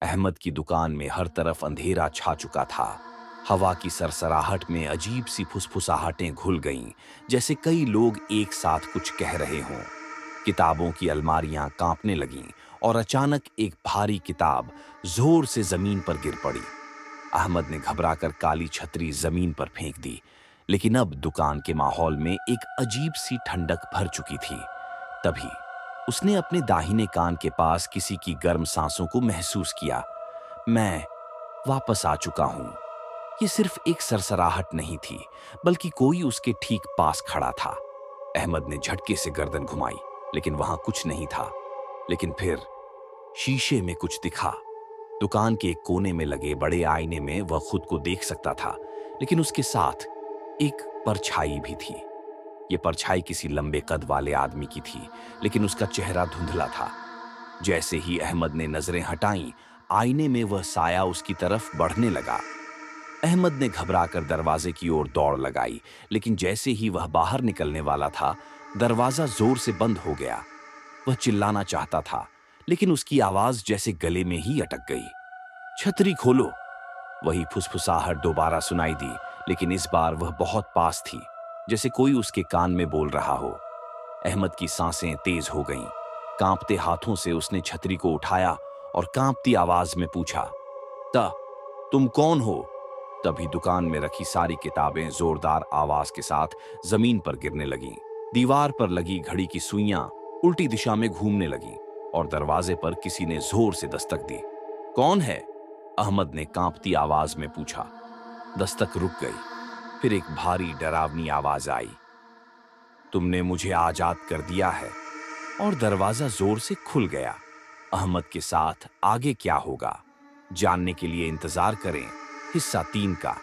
अहमद की दुकान में हर तरफ अंधेरा छा चुका था। हवा की सरसराहट में अजीब सी फुसफुसाहटें घुल गईं, जैसे कई लोग एक साथ कुछ कह रहे हों। किताबों की अलमारियां कांपने लगीं और अचानक एक भारी किताब जोर से जमीन पर गिर पड़ी। अहमद ने घबराकर काली छतरी जमीन पर फेंक दी, लेकिन अब दुकान के माहौल में एक अजीब सी ठंडक भर चुकी थी। तभी उसने अपने दाहिने कान के पास किसी की गर्म सांसों को महसूस किया। मैं वापस आ चुका हूं। ये सिर्फ एक सरसराहट नहीं थी, बल्कि कोई उसके ठीक पास खड़ा था। अहमद ने झटके से गर्दन घुमाई, लेकिन वहां कुछ नहीं था। लेकिन फिर शीशे में कुछ दिखा। दुकान के एक कोने में लगे बड़े आईने में वह खुद को देख सकता था, लेकिन उसके साथ एक परछाई भी थी। ये परछाई किसी लंबे कद वाले आदमी की थी, लेकिन उसका चेहरा धुंधला था। जैसे ही अहमद ने नजरें हटाईं, आईने में वह साया उसकी तरफ बढ़ने लगा। अहमद ने घबराकर दरवाजे की ओर दौड़ लगाई, लेकिन जैसे ही वह बाहर निकलने वाला था, दरवाजा जोर से बंद हो गया। वह चिल्लाना चाहता था, लेकिन उसकी आवाज जैसे गले में ही अटक गई। छतरी खोलो। वही फुसफुसाहट दोबारा सुनाई दी, लेकिन इस बार वह बहुत पास थी, जैसे कोई उसके कान में बोल रहा हो। अहमद की सांसें तेज हो गईं। कांपते हाथों से उसने छतरी को उठाया और कांपती आवाज में पूछा, ता तुम कौन हो? तभी दुकान में रखी सारी किताबें जोरदार आवाज के साथ जमीन पर गिरने लगीं। दीवार पर लगी घड़ी की सुइयां उल्टी दिशा में घूमने लगीं और दरवाजे पर किसी ने जोर से दस्तक दी। कौन है? अहमद ने कांपती आवाज में पूछा। दस्तक रुक गई। फिर एक भारी डरावनी आवाज आई, तुमने मुझे आजाद कर दिया है। और दरवाजा जोर से खुल गया। अहमद के साथ आगे क्या होगा, जानने के लिए इंतजार करें हिस्सा 3 का।